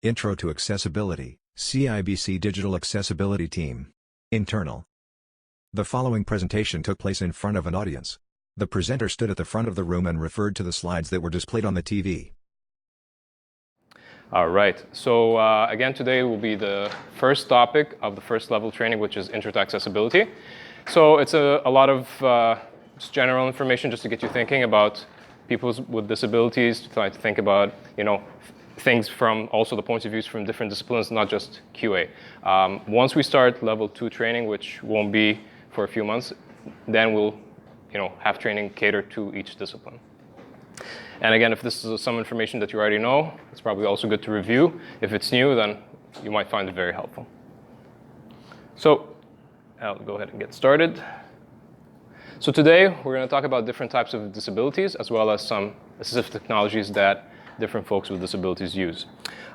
Intro to Accessibility, CIBC Digital Accessibility Team. Internal. The following presentation took place in front of an audience. The presenter stood at the front of the room and referred to the slides that were displayed on the TV. All right, so again, today will be the first topic of the first level training, which is Intro to Accessibility. So it's a lot of just general information just to get you thinking about people with disabilities, to try to think about, things from also the points of views from different disciplines, not just QA. Once we start level 2 training, which won't be for a few months, then we'll have training catered to each discipline. And again, if this is some information that you already know, it's probably also good to review. If it's new, then you might find it very helpful. So I'll go ahead and get started. So today, we're going to talk about different types of disabilities, as well as some assistive technologies that different folks with disabilities use.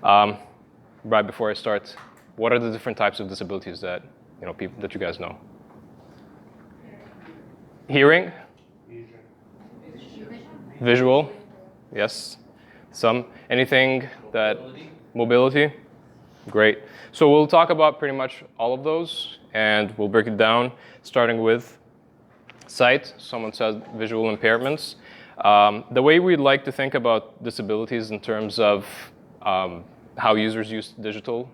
Right before I start, what are the different types of disabilities that that you guys know? Hearing? Visual? Yes. Some? Anything that? Mobility? Great. So we'll talk about pretty much all of those, and we'll break it down, starting with sight. Someone said visual impairments. The way we'd like to think about disabilities in terms of how users use digital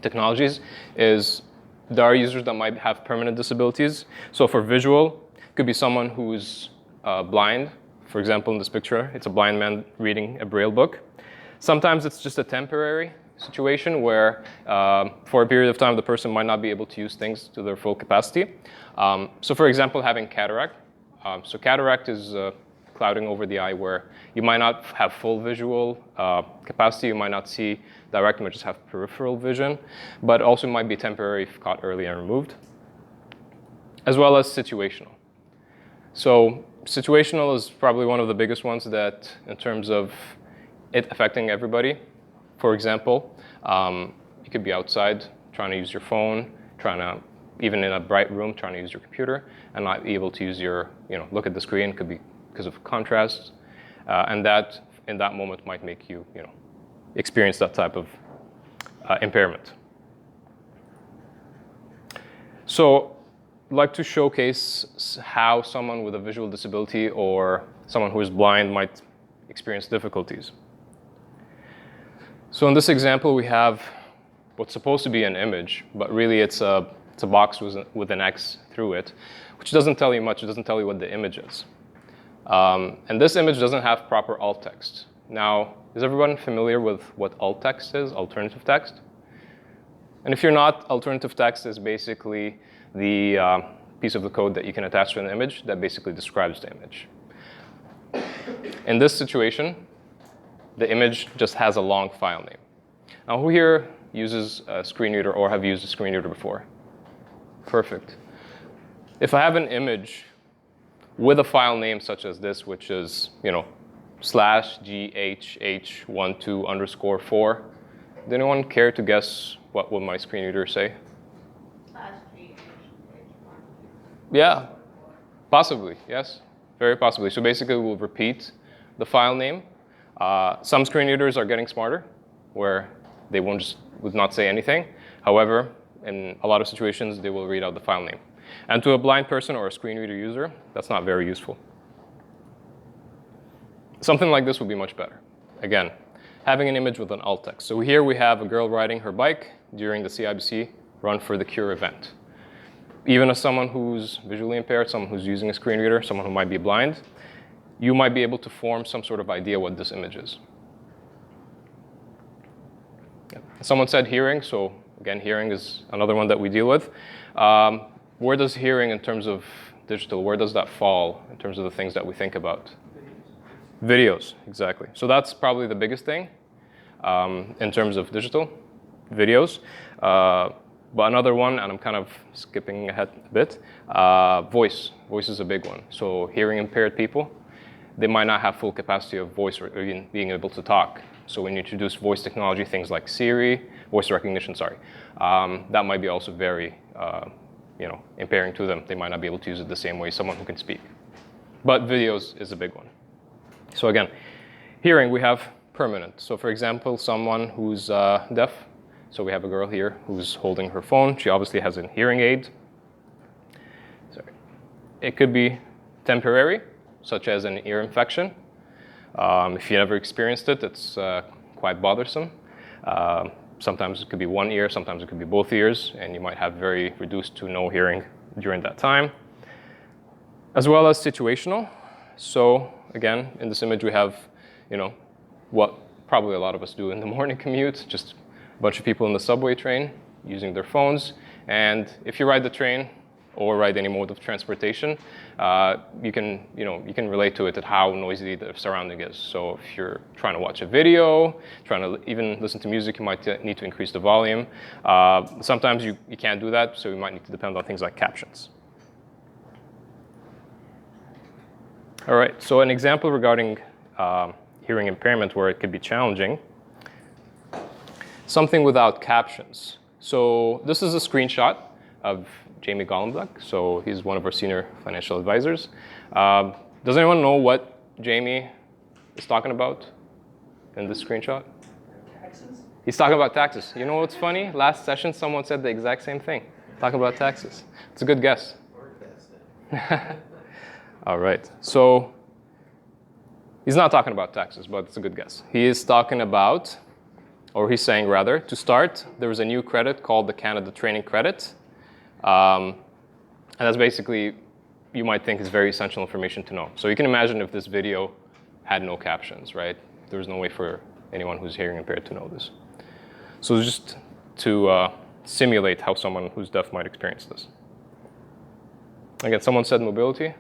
technologies is there are users that might have permanent disabilities. So for visual, it could be someone who's blind. For example, in this picture, it's a blind man reading a Braille book. Sometimes it's just a temporary situation where for a period of time, the person might not be able to use things to their full capacity. So for example, having cataract. So cataract is clouding over the eye where you might not have full visual capacity, you might not see direct, you might just have peripheral vision, but also might be temporary if caught early and removed, as well as situational. So situational is probably one of the biggest ones that, in terms of it affecting everybody. For example, you could be outside trying to use your phone, even in a bright room, trying to use your computer, and not be able to use your, look at the screen. Could be because of contrast, and that in that moment might make you, experience that type of impairment. So, I'd like to showcase how someone with a visual disability or someone who is blind might experience difficulties. So in this example, we have what's supposed to be an image, but really it's a box with an X through it, which doesn't tell you much. It doesn't tell you what the image is. And this image doesn't have proper alt text. Now, is everyone familiar with what alt text is, alternative text? And if you're not, alternative text is basically the piece of the code that you can attach to an image that basically describes the image. In this situation, the image just has a long file name. Now, who here uses a screen reader or have used a screen reader before? Perfect. If I have an image with a file name such as this, which is, /GHH12_4, does anyone care to guess what would my screen reader say? Yeah, possibly, yes, very possibly. So basically, we'll repeat the file name. Some screen readers are getting smarter, where they would not say anything. However, in a lot of situations, they will read out the file name. And to a blind person or a screen reader user, that's not very useful. Something like this would be much better. Again, having an image with an alt text. So here we have a girl riding her bike during the CIBC Run for the Cure event. Even as someone who's visually impaired, someone who's using a screen reader, someone who might be blind, you might be able to form some sort of idea what this image is. Yeah. Someone said hearing, so again, hearing is another one that we deal with. Where does hearing, in terms of digital, where does that fall in terms of the things that we think about? Videos, exactly. So that's probably the biggest thing in terms of digital, videos. But another one, and I'm kind of skipping ahead a bit, voice. Voice is a big one. So hearing impaired people, they might not have full capacity of voice or even being able to talk. So when you introduce voice technology, things like Siri, voice recognition, that might be also very impairing to them. They might not be able to use it the same way as someone who can speak. But videos is a big one. So again, hearing, we have permanent. So for example, someone who's deaf, so we have a girl here who's holding her phone. She obviously has a hearing aid. Sorry. It could be temporary, such as an ear infection. If you never experienced it, it's quite bothersome. Sometimes it could be one ear, sometimes it could be both ears, and you might have very reduced to no hearing during that time. As well as situational. So again, in this image we have, what probably a lot of us do in the morning commute, just a bunch of people in the subway train using their phones. And if you ride the train or ride any mode of transportation, you can relate to it at how noisy the surrounding is. So if you're trying to watch a video, trying to even listen to music, you might need to increase the volume. Sometimes you can't do that, so you might need to depend on things like captions. All right, so an example regarding hearing impairment where it could be challenging, something without captions. So this is a screenshot of Jamie Gollenbach. So he's one of our senior financial advisors. Does anyone know what Jamie is talking about in this screenshot? Taxes? He's talking about taxes. You know what's funny? Last session, someone said the exact same thing. Talking about taxes. It's a good guess. All right. So he's not talking about taxes, but it's a good guess. He is talking about, or he's saying rather, to start, there was a new credit called the Canada Training Credit. And that's basically, you might think is very essential information to know. So you can imagine if this video had no captions, right? There's no way for anyone who's hearing impaired to know this. So just to simulate how someone who's deaf might experience this. Again, someone said mobility,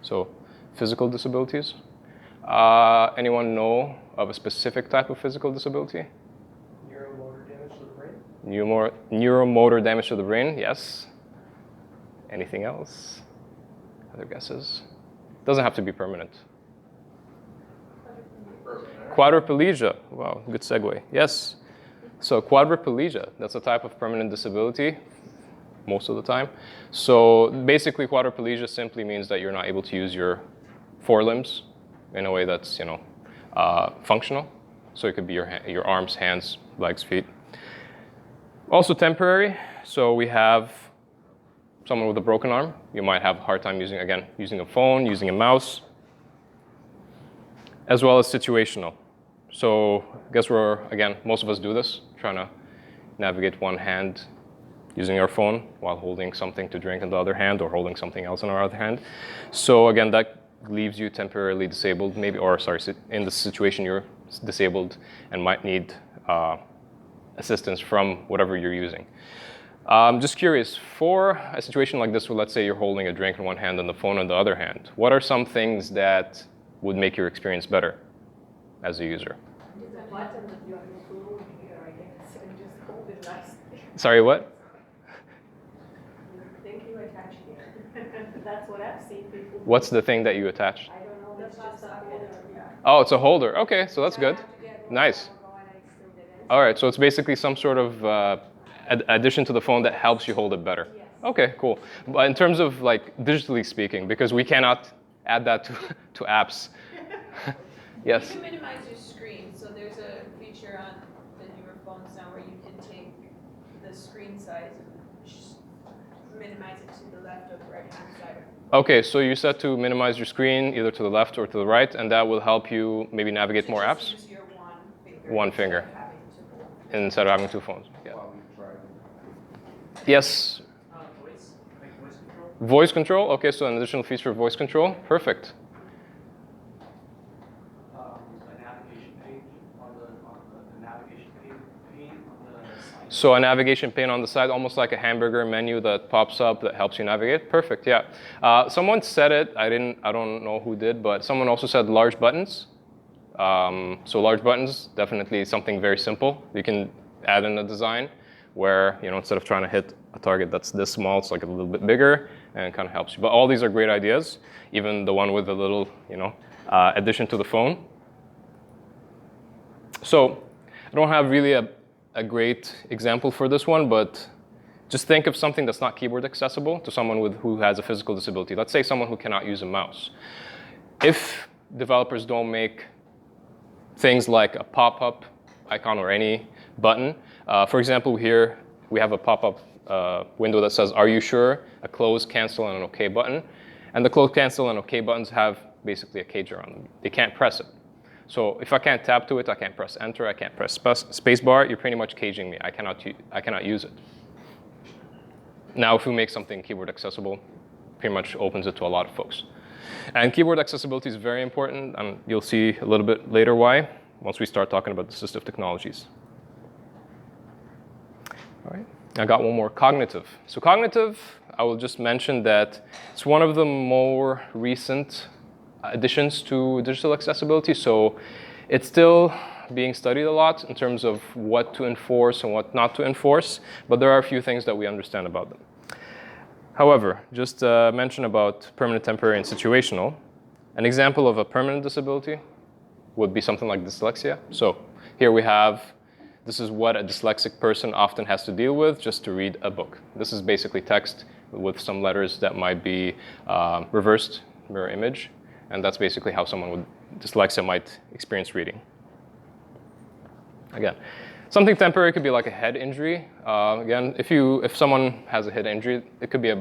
so physical disabilities. Anyone know of a specific type of physical disability? Neuromotor damage to the brain? Neuromotor damage to the brain, yes. Anything else? Other guesses? Doesn't have to be permanent. Quadriplegia. Wow, good segue. Yes. So quadriplegia, that's a type of permanent disability most of the time. So basically quadriplegia simply means that you're not able to use your forelimbs in a way that's, functional. So it could be your arms, hands, legs, feet. Also temporary. So we have someone with a broken arm. You might have a hard time using a phone, using a mouse, as well as situational. So I guess most of us do this, trying to navigate one hand using our phone while holding something to drink in the other hand or holding something else in our other hand. So again, that leaves you temporarily disabled, in the situation you're disabled and might need assistance from whatever you're using. Just curious, for a situation like this where let's say you're holding a drink in one hand and the phone in the other hand, what are some things that would make your experience better as a user? Sorry, what? That's what I've seen people do. What's the thing that you attach? I don't know, it's just a holder. Oh, it's a holder. Okay, so that's good. Nice. All right, so it's basically some sort of addition to the phone that helps you hold it better. Yes. Okay, cool. But in terms of digitally speaking, because we cannot add that to apps. Yes. You can minimize your screen. So there's a feature on the newer phones now where you can take the screen size and minimize it to the left or the right hand side. Okay, so you set to minimize your screen either to the left or to the right, and that will help you maybe navigate more apps? Use your One finger. Instead of having two phones. Yeah. While we drive. Yes. Voice control. Voice control. Okay, so an additional feature of voice control. Perfect. A navigation page on the navigation pane on the side. So a navigation pane on the side, almost like a hamburger menu that pops up that helps you navigate. Perfect. Yeah. Someone said it. I don't know who did, but someone also said large buttons. So large buttons, definitely something very simple. You can add in a design where, instead of trying to hit a target that's this small, it's like a little bit bigger and it kind of helps you. But all these are great ideas, even the one with a little, addition to the phone. So I don't have really a great example for this one, but just think of something that's not keyboard accessible to someone who has a physical disability. Let's say someone who cannot use a mouse. If developers don't make things like a pop-up icon or any button. For example, here we have a pop-up window that says, "Are you sure?" a close, cancel, and an OK button. And the close, cancel, and OK buttons have basically a cage around them. They can't press it. So if I can't tap to it, I can't press enter, I can't press spacebar, you're pretty much caging me. I cannot use it. Now, if we make something keyboard accessible, pretty much opens it to a lot of folks. And keyboard accessibility is very important, and you'll see a little bit later why, once we start talking about assistive technologies. All right, I got one more, cognitive. So cognitive, I will just mention that it's one of the more recent additions to digital accessibility. So it's still being studied a lot in terms of what to enforce and what not to enforce, but there are a few things that we understand about them. However, just mention about permanent, temporary, and situational. An example of a permanent disability would be something like dyslexia. So here we have, this is what a dyslexic person often has to deal with just to read a book. This is basically text with some letters that might be reversed mirror image. And that's basically how someone with dyslexia might experience reading. Again, something temporary could be like a head injury. Again, if someone has a head injury, it could be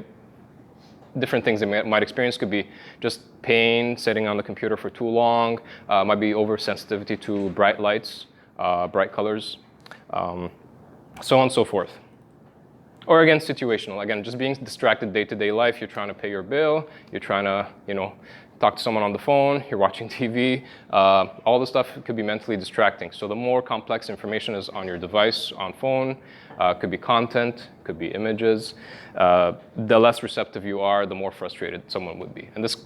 different things they might experience. Could be just pain sitting on the computer for too long. Might be oversensitivity to bright lights, bright colors, so on and so forth. Or again, situational. Again, just being distracted day-to-day life. You're trying to pay your bill. You're trying to, talk to someone on the phone, you're watching TV, all the stuff could be mentally distracting. So the more complex information is on your device, on phone, could be content, could be images, the less receptive you are, the more frustrated someone would be. And this,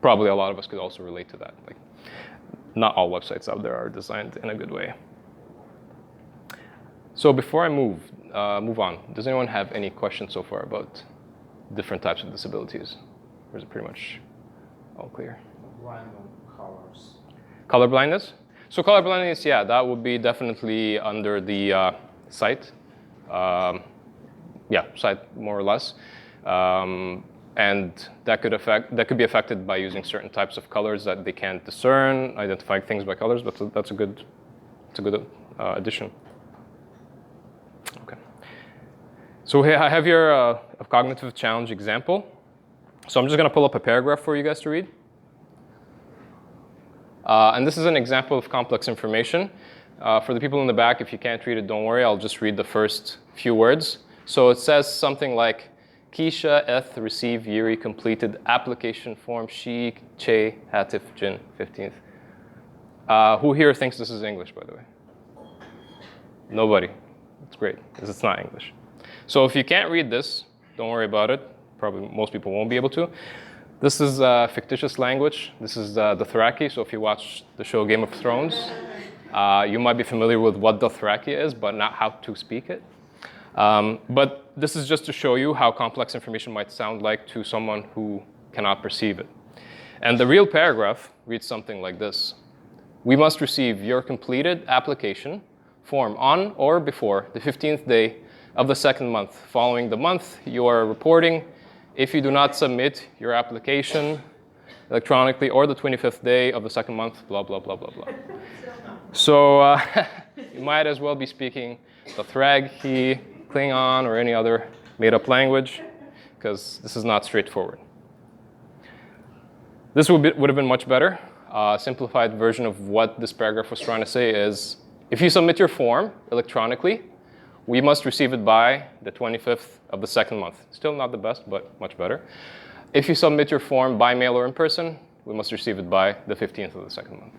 probably a lot of us could also relate to that. Like, not all websites out there are designed in a good way. So before I move on, does anyone have any questions so far about different types of disabilities? Or is it pretty much all clear? Random colors. Color blindness? So color blindness, yeah, that would be definitely under the sight. Sight more or less. And that could be affected by using certain types of colors that they can't discern, identifying things by colors, but that's a good addition. Okay. So here I have here a cognitive challenge example. So I'm just going to pull up a paragraph for you guys to read. And this is an example of complex information. For the people in the back, if you can't read it, don't worry. I'll just read the first few words. So it says something like, Keisha eth receive Yuri completed application form she che hatif jin 15th. Who here thinks this is English, by the way? Nobody. That's great, because it's not English. So if you can't read this, don't worry about it. Probably most people won't be able to. This is fictitious language. This is Dothraki. So if you watch the show Game of Thrones, you might be familiar with what Dothraki is, but not how to speak it. But this is just to show you how complex information might sound like to someone who cannot perceive it. And the real paragraph reads something like this. We must receive your completed application form on or before the 15th day of the second month. Following the month, you are reporting. If you do not submit your application electronically or the 25th day of the second month, blah, blah, blah, blah, blah. So you might as well be speaking Dothraki, Klingon, or any other made-up language, because this is not straightforward. This would have been much better. Simplified version of what this paragraph was trying to say is, if you submit your form electronically, we must receive it by the 25th of the second month. Still not the best, but much better. If you submit your form by mail or in person, we must receive it by the 15th of the second month.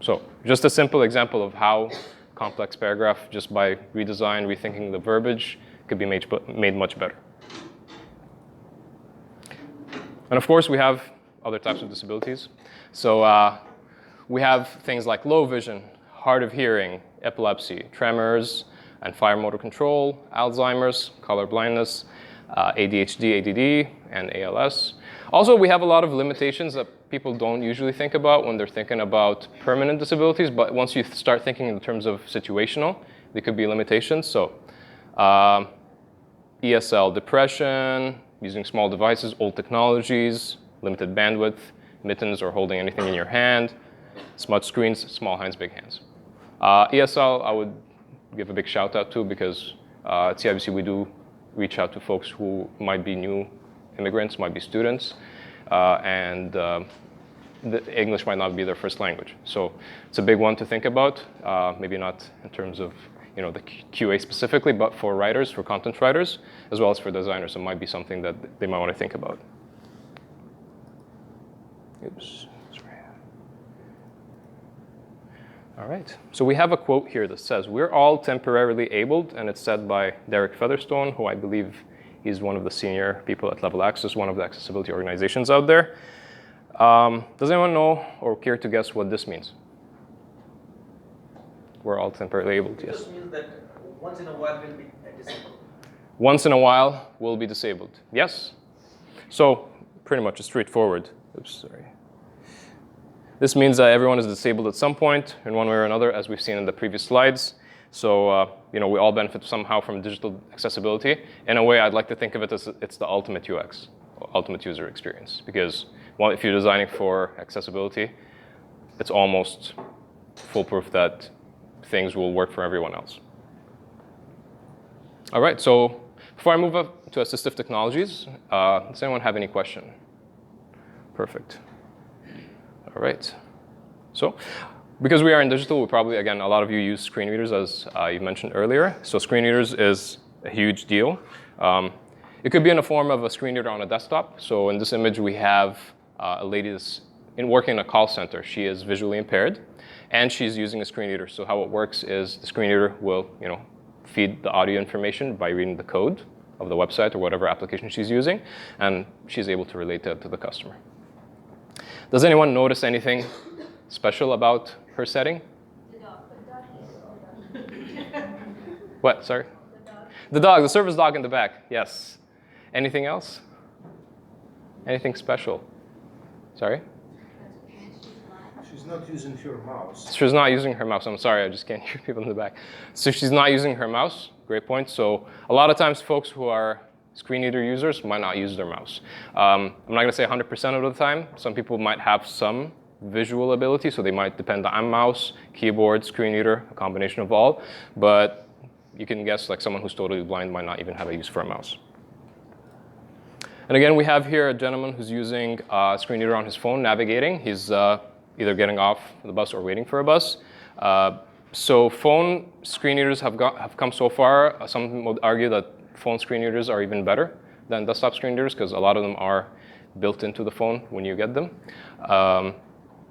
So just a simple example of how complex paragraph, just by redesign, rethinking the verbiage, could be made much better. And of course, we have other types of disabilities. So we have things like low vision, hard of hearing, epilepsy, tremors, and fire motor control, Alzheimer's, color blindness, ADHD, ADD, and ALS. Also, we have a lot of limitations that people don't usually think about when they're thinking about permanent disabilities, but once you start thinking in terms of situational, there could be limitations. So ESL, depression, using small devices, old technologies, limited bandwidth, mittens or holding anything in your hand, Smudge screens, small hands, big hands. ESL, I would give a big shout out to because at CIBC we do reach out to folks who might be new immigrants, might be students, and the English might not be their first language. So it's a big one to think about, maybe not in terms of the QA specifically, but for writers, for content writers, as well as for designers, it might be something that they might want to think about. Oops, sorry. All right, so we have a quote here that says, "We're all temporarily abled," and it's said by Derek Featherstone, who I believe is one of the senior people at Level Access, one of the accessibility organizations out there. Does anyone know or care to guess what this means? We're all temporarily abled, yes. This means that once in a while we'll be disabled. Once in a while, we'll be disabled. Yes? So, pretty much straightforward. Oops, sorry. This means that everyone is disabled at some point, in one way or another, as we've seen in the previous slides. So, we all benefit somehow from digital accessibility. In a way, I'd like to think of it as it's the ultimate UX, ultimate user experience. Because, well, if you're designing for accessibility, it's almost foolproof that things will work for everyone else. All right, so before I move up to assistive technologies, does anyone have any question? Perfect. All right. So because we are in digital, we probably, again, a lot of you use screen readers, as you mentioned earlier. So screen readers is a huge deal. It could be in the form of a screen reader on a desktop. So in this image, we have a lady that's working in a call center. She is visually impaired, and she's using a screen reader. So how it works is the screen reader will, feed the audio information by reading the code of the website or whatever application she's using, and she's able to relate that to the customer. Does anyone notice anything special about her setting? The dog. What? Sorry? The dog. The dog, the service dog in the back. Yes. Anything else? Anything special? Sorry? She's not using her mouse. She's not using her mouse. I'm sorry, I just can't hear people in the back. So she's not using her mouse. Great point. So a lot of times folks who are screen reader users might not use their mouse. I'm not going to say 100% of the time. Some people might have some visual ability, so they might depend on mouse, keyboard, screen reader, a combination of all. But you can guess like someone who's totally blind might not even have a use for a mouse. And again, we have here a gentleman who's using a screen reader on his phone, navigating. He's either getting off the bus or waiting for a bus. So phone screen readers have come so far. Some would argue that phone screen readers are even better than desktop screen readers because a lot of them are built into the phone when you get them.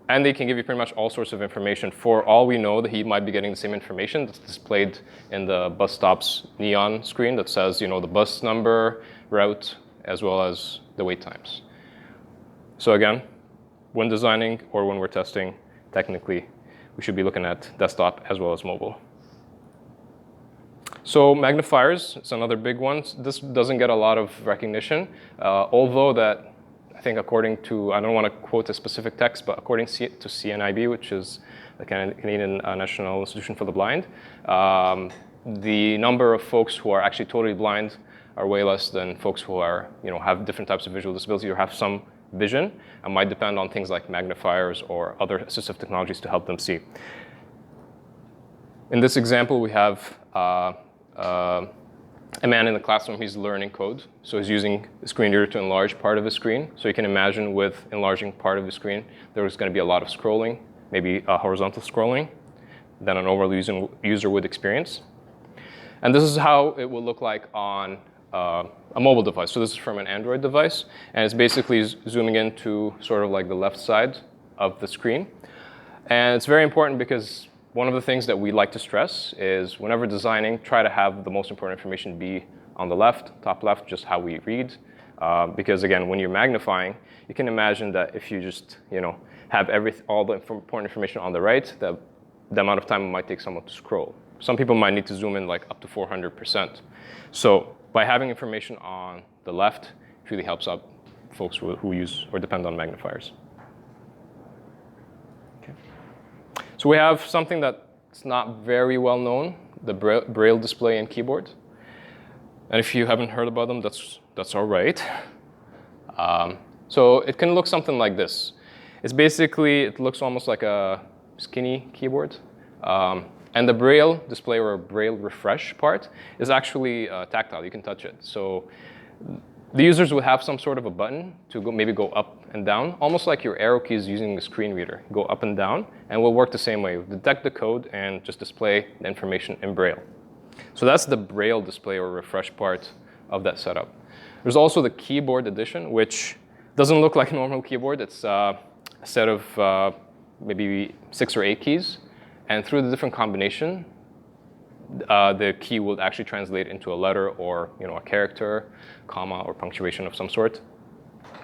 And they can give you pretty much all sorts of information. For all we know, that he might be getting the same information that's displayed in the bus stop's neon screen that says, the bus number, route, as well as the wait times. So again, when designing or when we're testing, technically, we should be looking at desktop as well as mobile. So magnifiers, it's another big one. This doesn't get a lot of recognition, although that, I think according to, I don't want to quote a specific text, but according to CNIB, which is the Canadian National Institution for the Blind, the number of folks who are actually totally blind are way less than folks who are, have different types of visual disability or have some vision, and might depend on things like magnifiers or other assistive technologies to help them see. In this example, we have a man in the classroom. He's learning code, so he's using the screen reader to enlarge part of his screen. So you can imagine with enlarging part of the screen, there's going to be a lot of scrolling, maybe horizontal scrolling, than an overall user would experience. And this is how it will look like on a mobile device. So this is from an Android device, and it's basically zooming into sort of like the left side of the screen. And it's very important because one of the things that we like to stress is whenever designing, try to have the most important information be on the left, top left, just how we read. Because again, when you're magnifying, you can imagine that if you just have all the important information on the right, the amount of time it might take someone to scroll. Some people might need to zoom in like up to 400%. So by having information on the left, it really helps out folks who use or depend on magnifiers. Okay. So we have something that's not very well known, the Braille display and keyboard. And if you haven't heard about them, that's all right. So it can look something like this. It's basically, it looks almost like a skinny keyboard. And the Braille display or Braille refresh part is actually tactile. You can touch it. So the users would have some sort of a button to maybe go up and down, almost like your arrow keys using the screen reader. Go up and down, and will work the same way. Detect the code and just display the information in Braille. So that's the Braille display or refresh part of that setup. There's also the keyboard edition, which doesn't look like a normal keyboard. It's a set of maybe 6 or 8 keys. And through the different combination, the key will actually translate into a letter or a character, comma, or punctuation of some sort.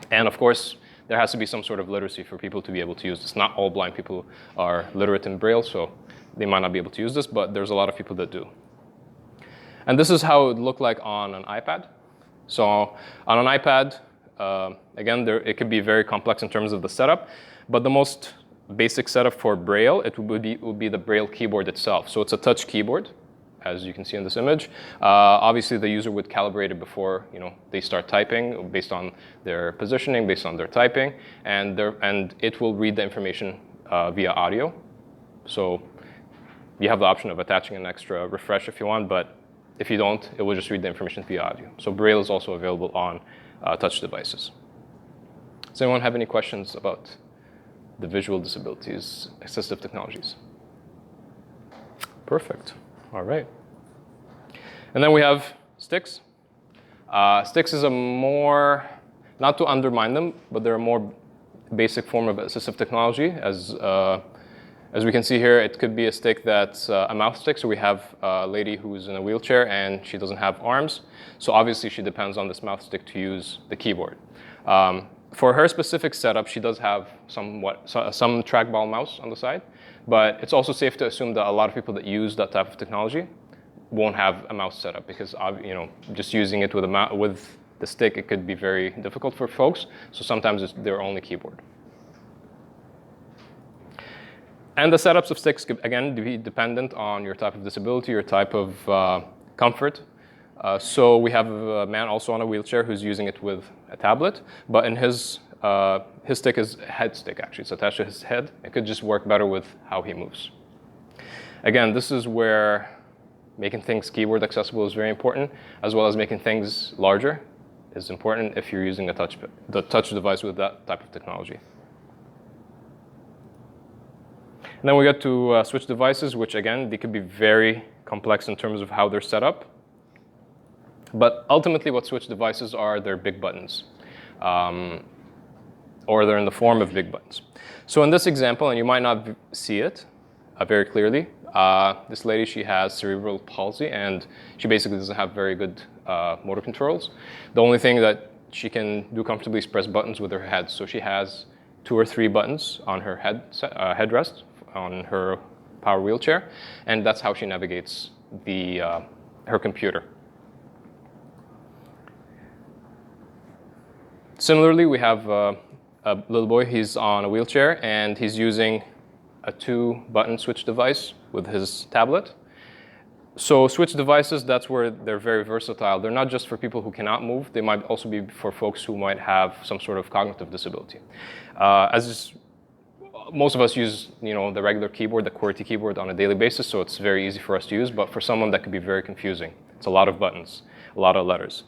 And of course, there has to be some sort of literacy for people to be able to use this. Not all blind people are literate in Braille, so they might not be able to use this, but there's a lot of people that do. And this is how it would look like on an iPad. So on an iPad, again, it could be very complex in terms of the setup, but the most basic setup for Braille, it would be the Braille keyboard itself. So it's a touch keyboard, as you can see in this image. Obviously, the user would calibrate it before they start typing, based on their positioning, based on their typing, and it will read the information via audio. So you have the option of attaching an extra refresh if you want, but if you don't, it will just read the information via audio. So Braille is also available on touch devices. Does anyone have any questions about the visual disabilities assistive technologies? Perfect. All right. And then we have sticks. Sticks is a more, not to undermine them, but they're a more basic form of assistive technology. As we can see here, it could be a stick that's a mouth stick. So we have a lady who's in a wheelchair and she doesn't have arms. So obviously she depends on this mouth stick to use the keyboard. For her specific setup, she does have some trackball mouse on the side, but it's also safe to assume that a lot of people that use that type of technology won't have a mouse setup because just using it with the stick, it could be very difficult for folks. So sometimes it's their only keyboard. And the setups of sticks could, again, be dependent on your type of disability, your type of comfort. So we have a man also on a wheelchair who's using it with a tablet, but in his stick is a head stick, actually. It's attached to his head. It could just work better with how he moves. Again, this is where making things keyboard accessible is very important, as well as making things larger is important if you're using the touch device with that type of technology. And then we get to switch devices, which again, they could be very complex in terms of how they're set up. But ultimately what switch devices are, they're big buttons. Or they're in the form of big buttons. So in this example, and you might not see it very clearly, this lady, she has cerebral palsy and she basically doesn't have very good motor controls. The only thing that she can do comfortably is press buttons with her head. So she has 2 or 3 buttons on her headrest on her power wheelchair, and that's how she navigates her computer. Similarly, we have a little boy. He's on a wheelchair, and he's using a 2-button switch device with his tablet. So switch devices, that's where they're very versatile. They're not just for people who cannot move. They might also be for folks who might have some sort of cognitive disability. Most of us use the regular keyboard, the QWERTY keyboard on a daily basis, so it's very easy for us to use. But for someone, that could be very confusing. It's a lot of buttons, a lot of letters.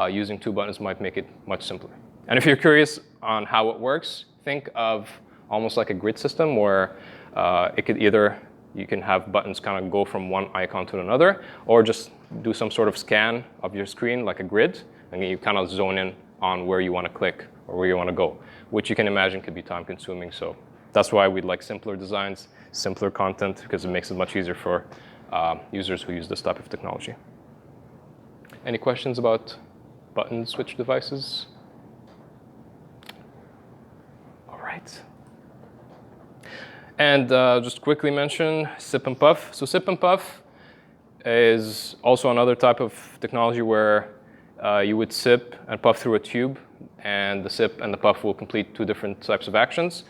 Using 2 buttons might make it much simpler. And if you're curious on how it works, think of almost like a grid system where it could you can have buttons kind of go from one icon to another, or just do some sort of scan of your screen like a grid, and you kind of zone in on where you want to click or where you want to go, which you can imagine could be time consuming. So that's why we'd like simpler designs, simpler content, because it makes it much easier for users who use this type of technology. Any questions about button switch devices? All right. And just quickly mention sip and puff. So sip and puff is also another type of technology where you would sip and puff through a tube, and the sip and the puff will complete 2 different types of actions.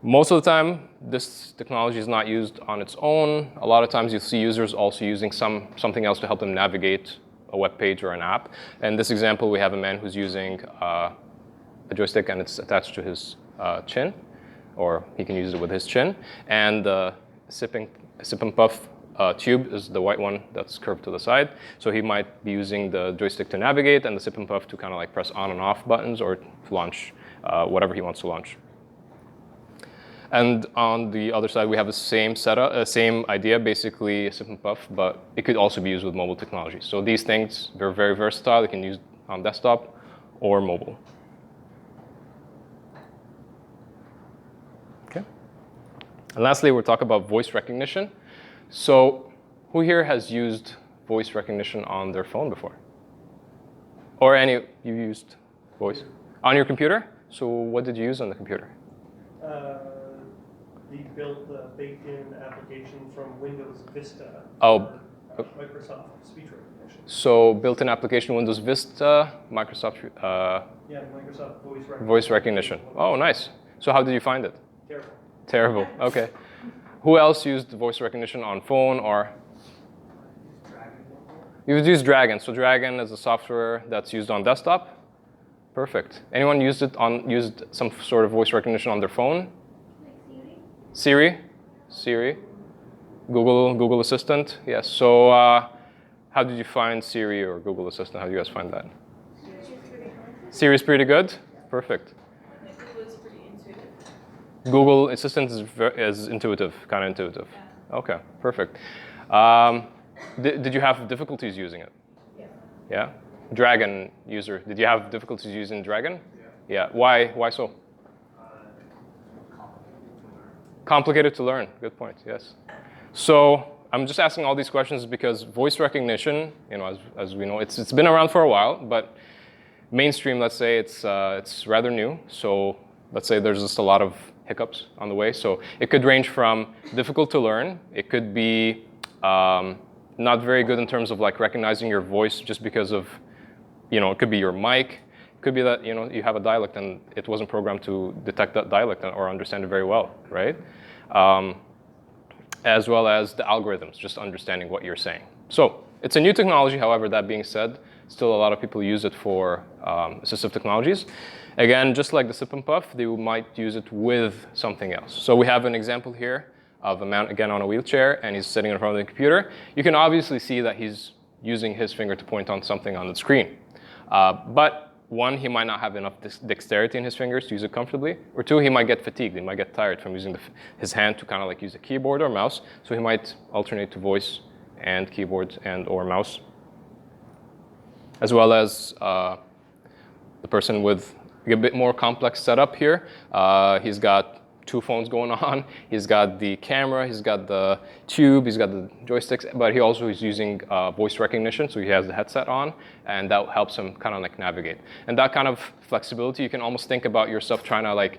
Most of the time, this technology is not used on its own. A lot of times you'll see users also using something else to help them navigate a web page or an app. In this example, we have a man who's using a joystick, and it's attached to his chin, or he can use it with his chin. And the sip and puff tube is the white one that's curved to the side. So he might be using the joystick to navigate and the sip and puff to kind of like press on and off buttons or to launch whatever he wants to launch. And on the other side, we have the same setup, same idea, basically a sip and puff, but it could also be used with mobile technology. So these things, they're very versatile. They can use on desktop or mobile. Okay. And lastly, we'll talk about voice recognition. So who here has used voice recognition on their phone before? Or you used voice? On your computer? So what did you use on the computer? The baked-in application from Windows Vista. Oh. Microsoft speech recognition. So built-in application Windows Vista, Microsoft Yeah, Microsoft voice recognition. voice recognition. Oh, nice. So how did you find it? Terrible. Terrible. Okay. Who else used voice recognition on phone or? You would use Dragon. So Dragon is a software that's used on desktop. Perfect. Anyone used some sort of voice recognition on their phone? Siri? Google Assistant? Yes. So how did you find Siri or Google Assistant? How do you guys find that? Siri's pretty good? Perfect. Google is pretty intuitive. Google Assistant is intuitive, kind of intuitive. Yeah. Okay, perfect. Did you have difficulties using it? Yeah. Yeah? Dragon user, did you have difficulties using Dragon? Yeah. Why so? Complicated to learn. Good point. Yes. So I'm just asking all these questions because voice recognition, as we know, it's been around for a while, but mainstream, let's say, it's rather new. So let's say there's just a lot of hiccups on the way. So it could range from difficult to learn. It could be not very good in terms of like recognizing your voice just because of, it could be your mic. It could be that you have a dialect and it wasn't programmed to detect that dialect or understand it very well, right? As well as the algorithms, just understanding what you're saying. So it's a new technology. However, that being said, still a lot of people use it for assistive technologies. Again, just like the sip and puff, they might use it with something else. So we have an example here of a man, again, on a wheelchair, and he's sitting in front of the computer. You can obviously see that he's using his finger to point on something on the screen. But one, he might not have enough dexterity in his fingers to use it comfortably. Or two, he might get fatigued. He might get tired from using his hand to kind of like use a keyboard or mouse. So he might alternate to voice and keyboard and or mouse. As well as the person with a bit more complex setup here. He's got two phones going on. He's got the camera, he's got the tube, he's got the joysticks, but he also is using voice recognition, so he has the headset on, and that helps him kind of like navigate. And that kind of flexibility, you can almost think about yourself trying to like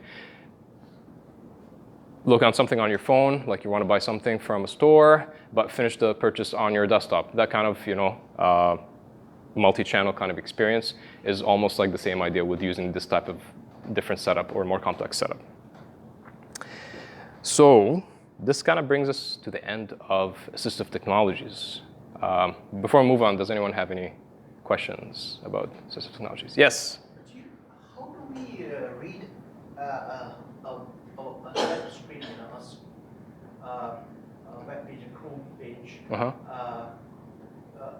look on something on your phone, like you want to buy something from a store, but finish the purchase on your desktop. That kind of, multi-channel kind of experience is almost like the same idea with using this type of different setup or more complex setup. So this kind of brings us to the end of assistive technologies. Before I move on, does anyone have any questions about assistive technologies? Yes? How do we read a web screen, a web page, a Chrome page?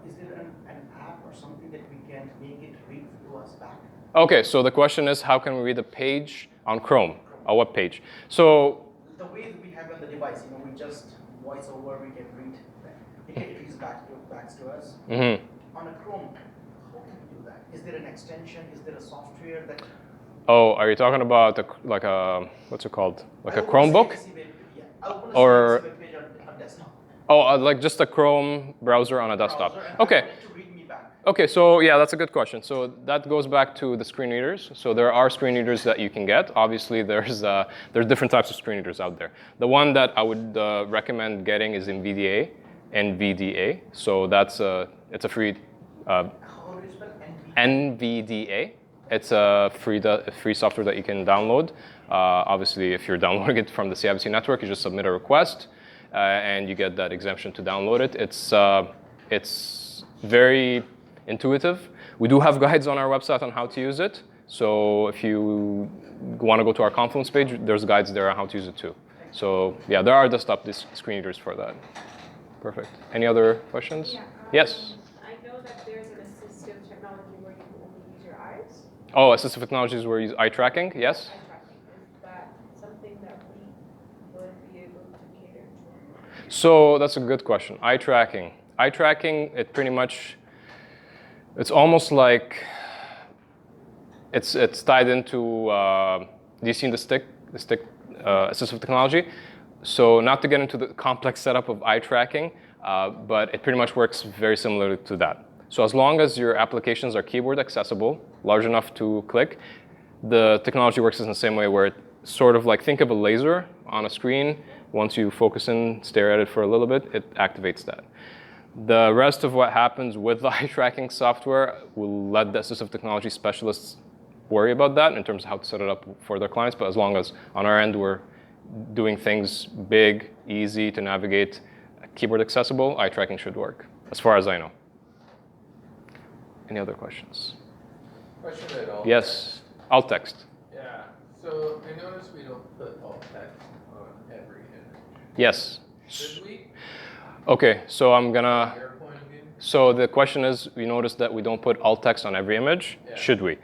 Is there an app or something that we can make it read to us back? Okay, so the question is, how can we read a page on Chrome, a web page? So the way that we have on the device, we just voice over, we can read, it reads back to us. Mm-hmm. On a Chrome, how can we do that? Is there an extension? Is there a software that? Oh, are you talking about what's it called? Like a Chromebook? Or page on desktop. Oh, like just a Chrome browser on a desktop. Okay. Okay, so yeah, that's a good question. So that goes back to the screen readers. So there are screen readers that you can get. Obviously, there's different types of screen readers out there. The one that I would recommend getting is NVDA. So it's a free NVDA. It's a free software that you can download. Obviously, if you're downloading it from the CIBC network, you just submit a request, and you get that exemption to download it. It's very intuitive. We do have guides on our website on how to use it, So if you want to go to our Confluence page, there's guides there on how to use it too. So yeah, there are desktop screen readers for that. Perfect. Any other questions? Yeah, Yes. I know that there's an assistive technology where you can only use your eyes. Oh, assistive technologies where you use eye tracking. Yes. Eye tracking. Is that something that we would be able to cater to? So that's a good question. Eye tracking. Eye tracking. It pretty much. It's almost like. It's tied into. Do you see the stick assistive technology? So not to get into the complex setup of eye tracking, but it pretty much works very similar to that. So as long as your applications are keyboard accessible, large enough to click, the technology works in the same way where it sort of like, think of a laser on a screen. Once you focus in, stare at it for a little bit, it activates that. The rest of what happens with the eye tracking software, we'll let the assistive technology specialists worry about that in terms of how to set it up for their clients. But as long as on our end we're doing things big, easy to navigate, keyboard accessible, eye tracking should work, as far as I know. Any other questions? Question at all? Yes, alt text. Yeah. So I noticed we don't put alt text on every image. Yes. Should we? Okay, so I'm gonna. From your point of view? So the question is, we noticed that we don't put alt text on every image. Yeah. Should we?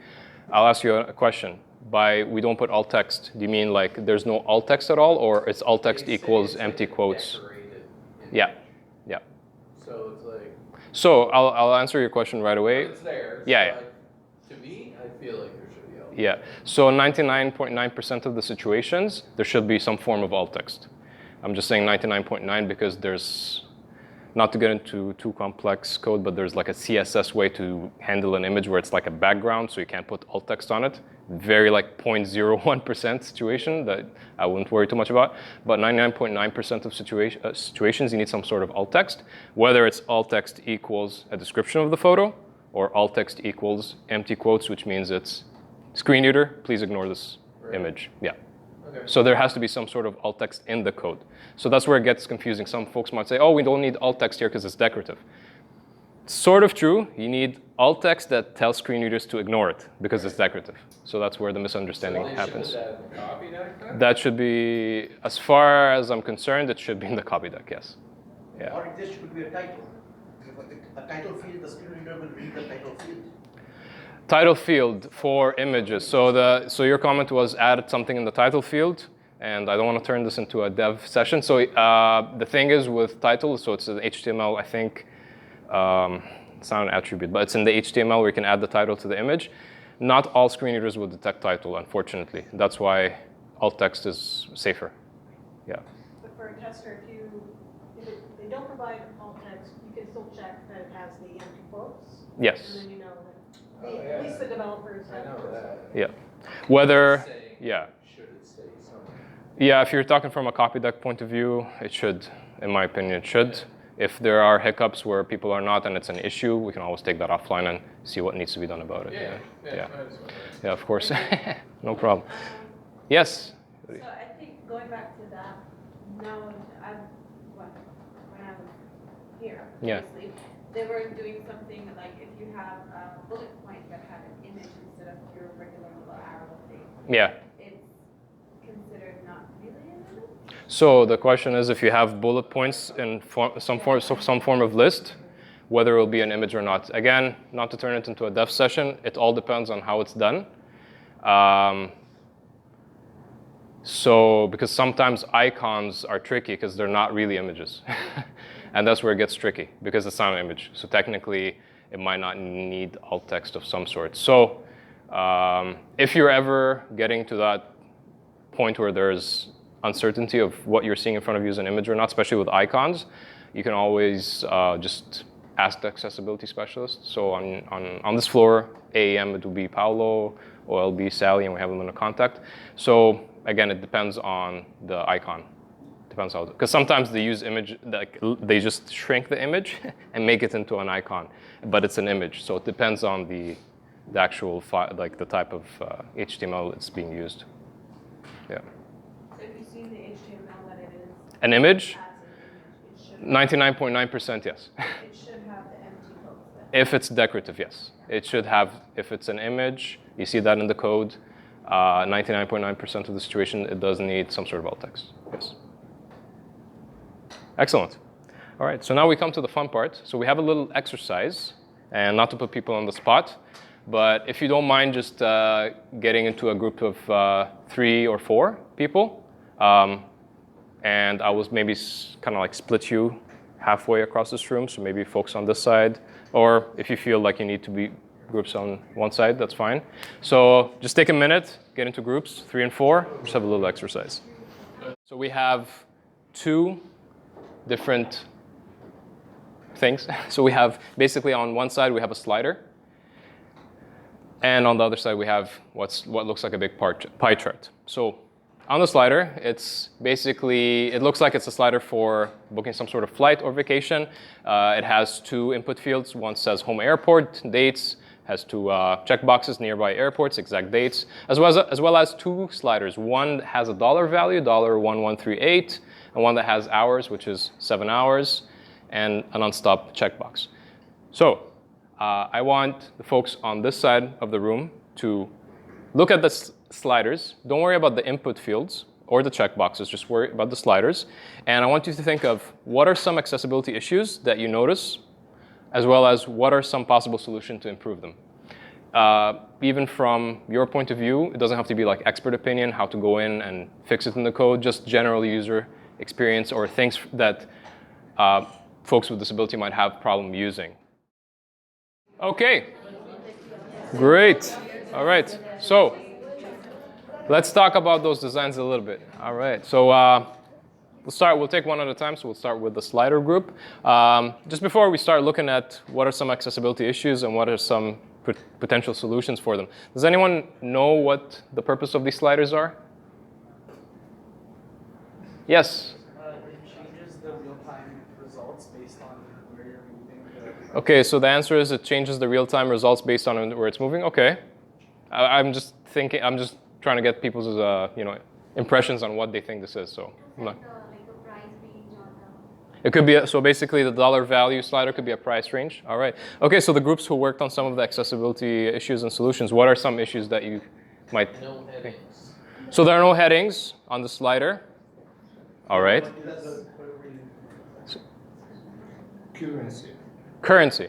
I'll ask you a question. By we don't put alt text, do you mean like there's no alt text at all, or it's alt text They say equals it's empty like a quotes? decorated image. Yeah, yeah. So it's like. So I'll answer your question right away. It's there. Yeah, so yeah. To me, I feel like there should be alt text. Yeah. So 99.9% of the situations, there should be some form of alt text. I'm just saying 99.9 because there's, not to get into too complex code, but there's like a CSS way to handle an image where it's like a background, so you can't put alt text on it. Very like 0.01% situation that I wouldn't worry too much about. But 99.9% of situations, you need some sort of alt text, whether it's alt text equals a description of the photo, or alt text equals empty quotes, which means it's screen reader, please ignore this image. Yeah. Okay. So there has to be some sort of alt text in the code. So that's where it gets confusing. Some folks might say, oh, we don't need alt text here because it's decorative. Sort of true. You need alt text that tells screen readers to ignore it because it's decorative. So that's where the misunderstanding happens. Should put that in the copy deck then? That should be, as far as I'm concerned, it should be in the copy deck, yes. Yeah. Or this should be a title. A title field, the screen reader will read the title field. Title field for images. So your comment was add something in the title field, and I don't want to turn this into a dev session. So the thing is with title, so it's an HTML, I think, it's not an attribute, but it's in the HTML where you can add the title to the image. Not all screen readers will detect title, unfortunately. That's why alt text is safer. Yeah. But for a tester, if they don't provide alt text, you can still check that it has the empty quotes. And Yes. then you know that Oh, at yeah. least the developers I have. know that. Yeah. Whether, Say, yeah. Should it say something? Yeah, if you're talking from a copy deck point of view, it should, in my opinion, it should. If there are hiccups where people are not and it's an issue, we can always take that offline and see what needs to be done about it. Yeah. Yeah, I just wondered. yeah, of course. No problem. Yes? So I think going back to that, now when I was here, Yeah. obviously, they were doing something like if you have a bullet point that had an image instead of your regular little arrow thing, Yeah. it's considered not really an image? So the question is if you have bullet points in some form of list, whether it will be an image or not. Again, not to turn it into a dev session, it all depends on how it's done. So because sometimes icons are tricky because they're not really images. And that's where it gets tricky because it's not an image. So technically, it might not need alt text of some sort. So if you're ever getting to that point where there's uncertainty of what you're seeing in front of you as an image or not, especially with icons, you can always just ask the accessibility specialist. So on this floor, AAM, it will be Paolo, OLB, Sally, and we have them in a contact. So again, it depends on the icon. Depends how, because sometimes they use image, like they just shrink the image and make it into an icon, but it's an image. So it depends on the actual file, like the type of HTML it's being used. Yeah. So if you see the HTML that it is An image? as an image, it should 99.9% yes. It should have the empty box then. If it's decorative, yes. It should have, if it's an image, you see that in the code, 99.9% of the situation, it does need some sort of alt text, yes. Excellent. All right, so now we come to the fun part. So we have a little exercise, and not to put people on the spot, but if you don't mind just getting into a group of 3 or 4 people, and I will maybe kind of like split you halfway across this room, so maybe folks on this side, or if you feel like you need to be groups on one side, that's fine. So just take a minute, get into groups, 3 and 4, just have a little exercise. So we have 2 different things. So we have, basically on one side we have a slider, and on the other side we have what looks like a big pie chart. So on the slider, it's basically, it looks like it's a slider for booking some sort of flight or vacation. It has 2 input fields. One says home airport, dates, has 2 checkboxes, nearby airports, exact dates, as well as 2 sliders. One has a dollar value, $1138, and one that has hours, which is 7 hours, and a nonstop checkbox. So I want the folks on this side of the room to look at the sliders. Don't worry about the input fields or the checkboxes, just worry about the sliders. And I want you to think of what are some accessibility issues that you notice, as well as what are some possible solutions to improve them. Even from your point of view, it doesn't have to be like expert opinion, how to go in and fix it in the code, just general user experience or things that folks with disability might have problem using. Okay, great. All right, so let's talk about those designs a little bit. All right, so we'll take one at a time, so we'll start with the slider group. Just before we start looking at what are some accessibility issues and what are some potential solutions for them, does anyone know what the purpose of these sliders are? Yes? It changes the real-time results based on where you're moving. Okay, so the answer is it changes the real-time results based on where it's moving? Okay. I'm just trying to get people's impressions on what they think this is. So it could be so basically the dollar value slider could be a price range. All right. Okay. So the groups who worked on some of the accessibility issues and solutions, what are some issues that you might? No headings. So there are no headings on the slider. All right. Currency.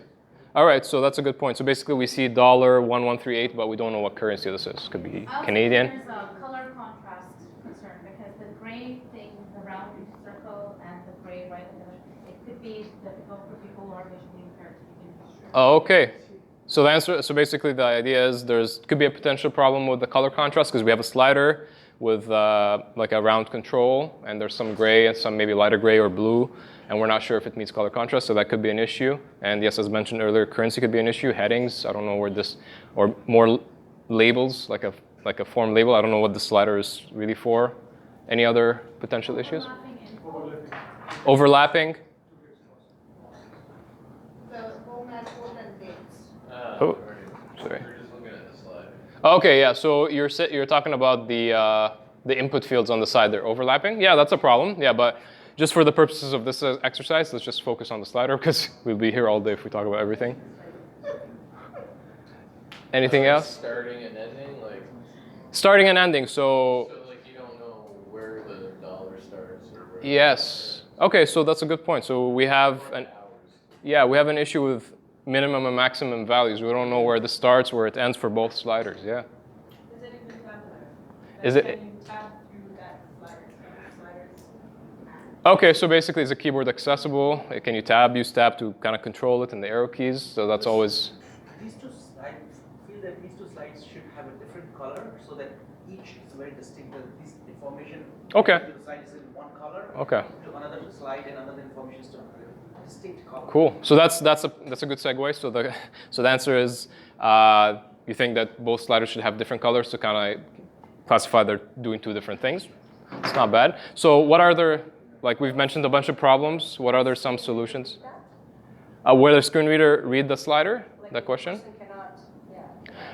All right, so that's a good point. So basically we see $1138, but we don't know what currency this is. Could be Canadian. There's a color contrast concern because the gray thing, the round circle and the gray right in the middle, it could be difficult for people who are visually impaired to even. Oh, okay. So basically the idea is could be a potential problem with the color contrast because we have a slider with like a round control, and there's some gray and some maybe lighter gray or blue, and we're not sure if it meets color contrast, so that could be an issue. And yes, as mentioned earlier, currency could be an issue. Headings, I don't know where this, or more labels, like a form label. I don't know what the slider is really for. Any other potential issues? Overlapping. Oh, sorry. We're just looking at the slide. Okay, yeah. So you're talking about the input fields on the side. They're overlapping. Yeah, that's a problem. Yeah, but just for the purposes of this exercise, let's just focus on the slider because we'll be here all day if we talk about everything. Anything else? Starting and ending, like. Starting and ending. So like you don't know where the dollar starts or where. Yes. Okay, so that's a good point. So we have an issue with minimum and maximum values. We don't know where this starts, where it ends for both sliders. Yeah. Is it even tabular? Is it? Can you tab through that sliders? Okay, so basically, is the keyboard accessible? Can you use tab to kind of control it and the arrow keys? So that's always. These two, I feel that these two slides should have a different color so that each is very distinct. This information. Okay. To the slide is in one color. Okay. To another slide and another information is to another distinct color. Cool. So that's a good segue. So the answer is you think that both sliders should have different colors to kind of classify they're doing 2 different things. It's not bad. So what are there? Like we've mentioned a bunch of problems. What are there some solutions? Will the screen reader read the slider? That question?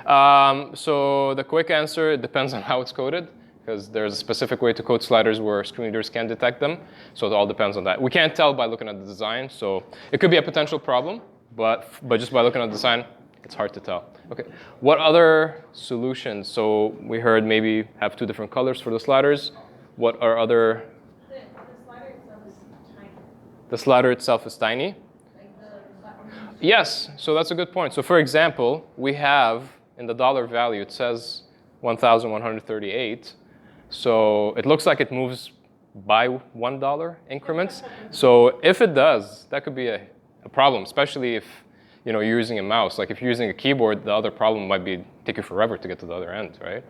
So the quick answer, it depends on how it's coded. because there's a specific way to code sliders where screen readers can detect them. So it all depends on that. We can't tell by looking at the design, so it could be a potential problem, but just by looking at the design, it's hard to tell. Okay, what other solutions? So we heard maybe have 2 different colors for the sliders. What are other? The slider itself is tiny. The slider itself is tiny? Like the Yes, so that's a good point. So for example, we have in the dollar value, it says 1,138. So it looks like it moves by $1 increments. So if it does, that could be a problem, especially if you're using a mouse. Like if you're using a keyboard, the other problem might be take you forever to get to the other end, right?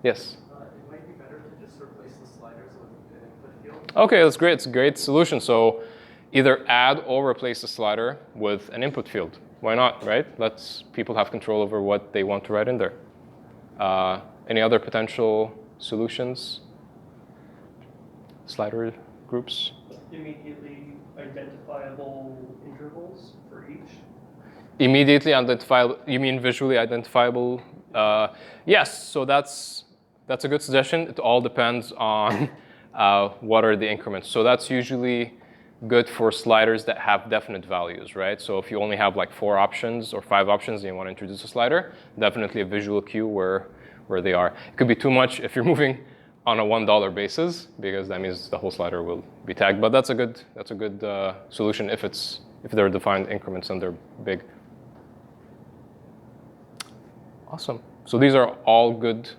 Yes? It might be better to just replace the sliders with an input field. Okay, that's great. It's a great solution. So either add or replace the slider with an input field. Why not, right? Let's people have control over what they want to write in there. Any other potential solutions? Slider groups? Immediately identifiable intervals for each. Immediately identifiable, you mean visually identifiable? Yes, so that's a good suggestion. It all depends on what are the increments. So that's usually good for sliders that have definite values, right? So if you only have like 4 options or 5 options and you want to introduce a slider, definitely a visual cue where they are. It could be too much if you're moving on a $1 basis, because that means the whole slider will be tagged. But that's a good solution if there are defined increments and they're big. Awesome. So these are all good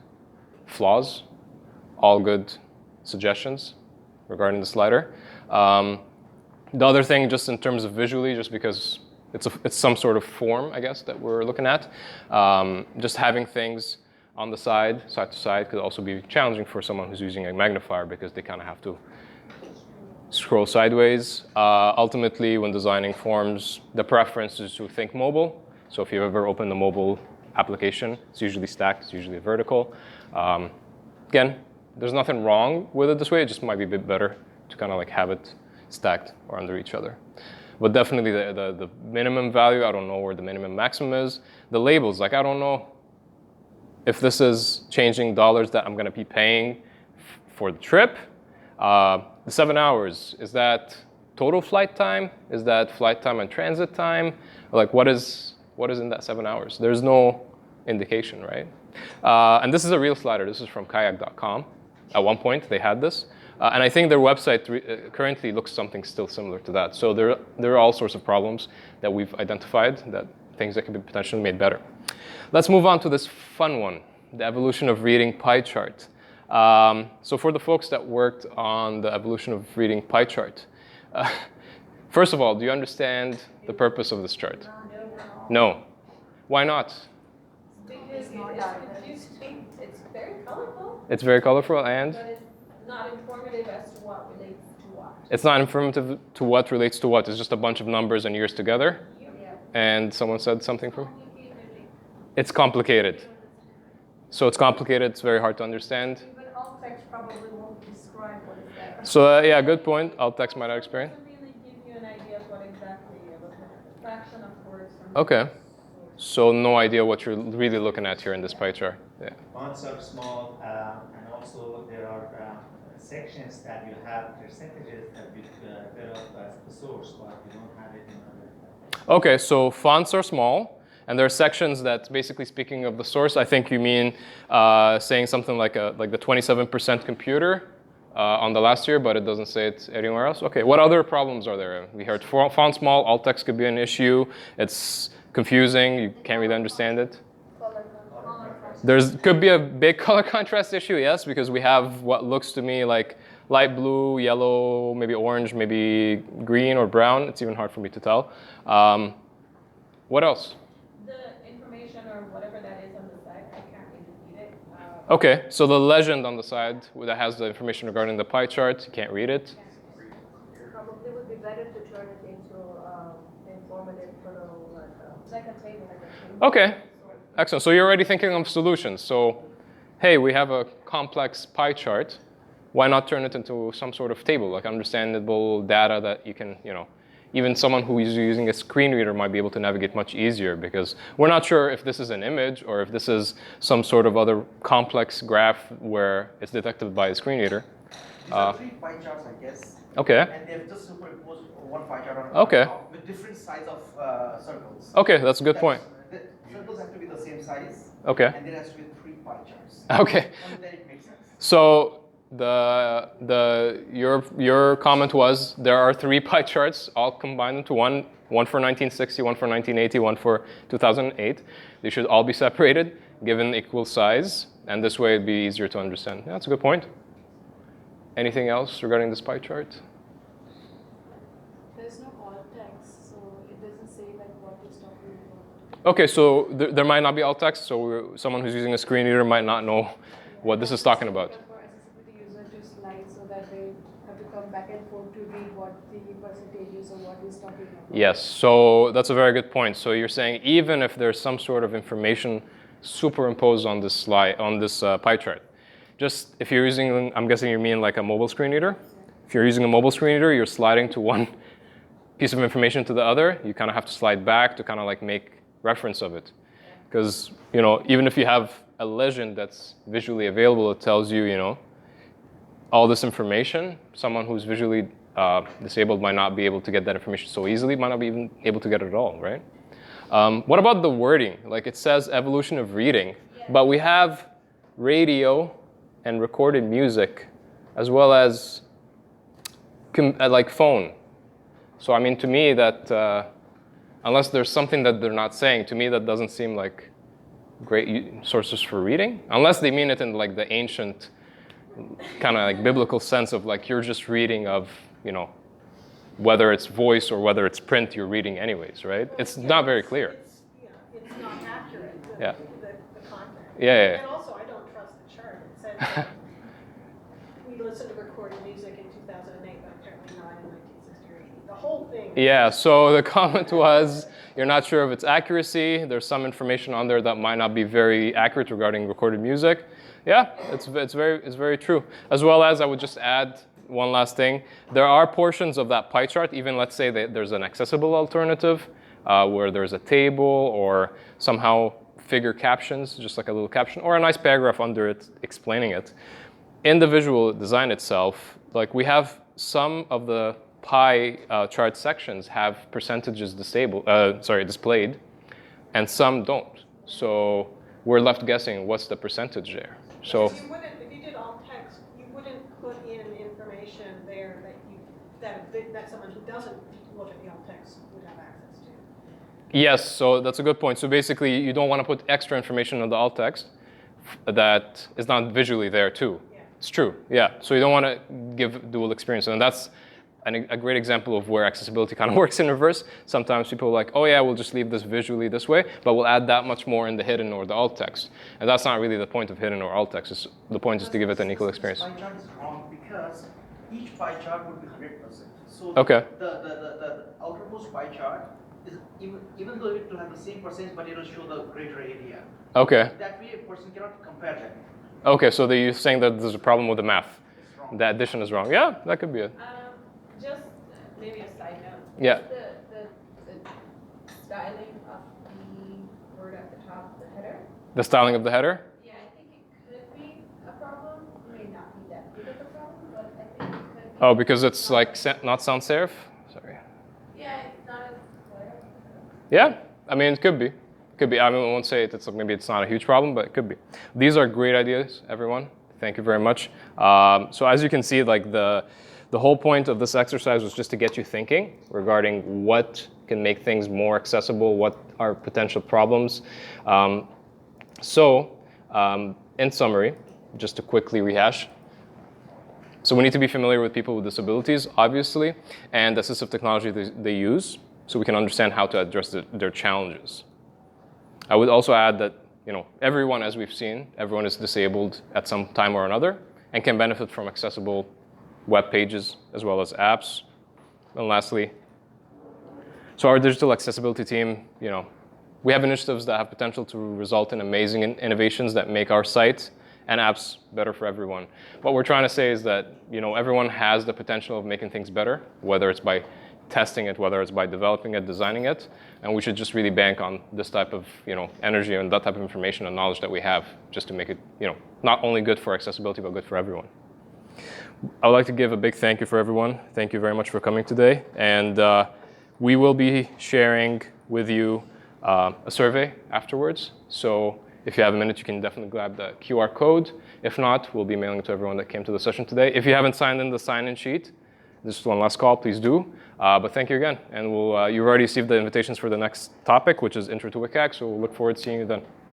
flaws, all good suggestions regarding the slider. The other thing, just in terms of visually, just because it's some sort of form, I guess, that we're looking at, just having things on the side to side, could also be challenging for someone who's using a magnifier because they kind of have to scroll sideways. Ultimately, when designing forms, the preference is to think mobile. So if you ever open the mobile application, it's usually stacked, it's usually vertical. Again, there's nothing wrong with it this way, it just might be a bit better to kind of like have it stacked or under each other. But definitely the minimum value, I don't know where the minimum maximum is. The labels, like I don't know if this is changing dollars that I'm gonna be paying for the trip. The 7 hours, is that total flight time? Is that flight time and transit time? Like what is in that 7 hours? There's no indication, right? And this is a real slider. This is from kayak.com. At one point, they had this. And I think their website currently looks something still similar to that. So there are all sorts of problems that we've identified, that things that can be potentially made better. Let's move on to this fun one, the evolution of reading pie chart. So for the folks that worked on the evolution of reading pie chart, first of all, do you understand the purpose of this chart? No. Why not? Because it's confusing. It's very colorful, It's very colorful and? but it's not informative as to what relates to what. It's not informative to what relates to what. It's just a bunch of numbers and years together. Yeah. And someone said something from? It's complicated. So it's complicated, it's very hard to understand. Even alt text probably won't describe what is there. So yeah, good point. Alt text might not explain. It doesn't really give you an idea of what exactly you're looking at. The fraction of words. Okay. So no idea what you're really looking at here in this pie chart. Yeah. Fonts are small, and also there are sections that you have percentages that you put up as the source, but you don't have it in other. Okay, so fonts are small, and there are sections that, basically speaking of the source, I think you mean saying something like the 27% computer on the last year, but it doesn't say it anywhere else. Okay, what other problems are there? We heard font small, alt text could be an issue. It's confusing, you can't really understand it. Could be a big color contrast issue, yes, because we have what looks to me like light blue, yellow, maybe orange, maybe green or brown. It's even hard for me to tell. What else? The information or whatever that is on the side, I can't really read it. Okay, so the legend on the side that has the information regarding the pie chart, you can't read it. Probably would be better to turn it into informative little like a table. Okay, excellent. So you're already thinking of solutions. So, hey, we have a complex pie chart. Why not turn it into some sort of table, like understandable data that you can, even someone who is using a screen reader might be able to navigate much easier, because we're not sure if this is an image or if this is some sort of other complex graph where it's detected by a screen reader. These are 3 pie charts, I guess. Okay. And they've just superimposed one pie chart on Okay. top with different size of circles. Okay, that's a good point. The circles have to be the same size. Okay. And there has to be 3 pie charts. Okay. And then it makes sense. So your comment was there are 3 pie charts all combined into one for 1960, one for 1980, one for 2008. They should all be separated, given equal size, and this way it'd be easier to understand. Yeah, that's a good point. Anything else regarding this pie chart? There's no alt text, so it doesn't say like what is talking about. Okay, so there might not be alt text, so someone who's using a screen reader might not know what this is talking about. For accessibility user to slide so that they have to come back and forth to read what the percentage is or what is talking about. Yes, so that's a very good point. So you're saying even if there's some sort of information superimposed on this slide, on this pie chart, just if you're using, I'm guessing you mean like a mobile screen reader. If you're using a mobile screen reader, you're sliding to one piece of information to the other. You kind of have to slide back to kind of like make reference of it. Because, you know, even if you have a legend that's visually available, it tells you, you know, all this information. Someone who's visually disabled might not be able to get that information so easily, might not be even able to get it at all, right? What about the wording? Like it says evolution of reading, but we have radio and recorded music as well as like phone. So I mean, to me that, unless there's something that they're not saying, to me that doesn't seem like great sources for reading, unless they mean it in like the ancient kind of like biblical sense of like you're just reading of, you know, whether it's voice or whether it's print, you're reading anyways, right? It's not very clear. It's not accurate, Yeah. the content. Yeah. And also, I don't trust the chart. It said we listened to recorded music in 2008, but apparently not in 1960 or 80. The whole thing. Yeah, so the comment was, you're not sure of its accuracy. There's some information on there that might not be very accurate regarding recorded music. Yeah, it's very true. As well as I would just add one last thing. There are portions of that pie chart, even let's say that there's an accessible alternative where there's a table or somehow figure captions, just like a little caption, or a nice paragraph under it explaining it. In the visual design itself, like we have some of the pie chart sections have percentages displayed, and some don't. So we're left guessing what's the percentage there. So If you did alt text, you wouldn't put in information there that someone who doesn't look at the alt text would have access to. yes, so that's a good point. So basically, you don't want to put extra information on the alt text that is not visually there too. Yeah. It's true, yeah. So you don't want to give dual experience, and that's a great example of where accessibility kind of works in reverse. Sometimes people are like, oh yeah, we'll just leave this visually this way, but we'll add that much more in the hidden or the alt text. And that's not really the point of hidden or alt text. The point is to give it an equal experience. This pie chart is wrong because each pie chart would be 100%. So Okay. the outermost pie chart is even though it will have the same percentage, but it will show the greater area. Okay. That way a person cannot compare them. Okay, so you're saying that there's a problem with the math. It's wrong. The addition is wrong. Yeah, that could be it. Just maybe a side note. Yeah. The styling of the word at the top, the header. The styling of the header? Yeah, I think it could be a problem. It may not be that big of a problem, but I think it could be. Oh, because it's like not sans serif? Sorry. Yeah, it's not as clear. Yeah, I mean, it could be. Could be. I mean, I won't say it. It's like maybe it's not a huge problem, but it could be. These are great ideas, everyone. Thank you very much. So as you can see, like the whole point of this exercise was just to get you thinking regarding what can make things more accessible, what are potential problems. In summary, just to quickly rehash. So we need to be familiar with people with disabilities, obviously, and the assistive technology they use, so we can understand how to address their challenges. I would also add that, you know, everyone, as we've seen, everyone is disabled at some time or another and can benefit from accessible web pages as well as apps. And lastly, so our digital accessibility team, you know, we have initiatives that have potential to result in amazing innovations that make our site and apps better for everyone. What we're trying to say is that, you know, everyone has the potential of making things better, whether it's by testing it, whether it's by developing it, designing it, and we should just really bank on this type of energy and that type of information and knowledge that we have just to make it not only good for accessibility but good for everyone. I would like to give a big thank you for everyone. Thank you very much for coming today, and we will be sharing with you a survey afterwards. So if you have a minute, you can definitely grab the QR code. If not, we'll be mailing it to everyone that came to the session today. If you haven't signed in the sign-in sheet, this is one last call, please do. But thank you again. And you've already received the invitations for the next topic, which is Intro to WCAG, so we'll look forward to seeing you then.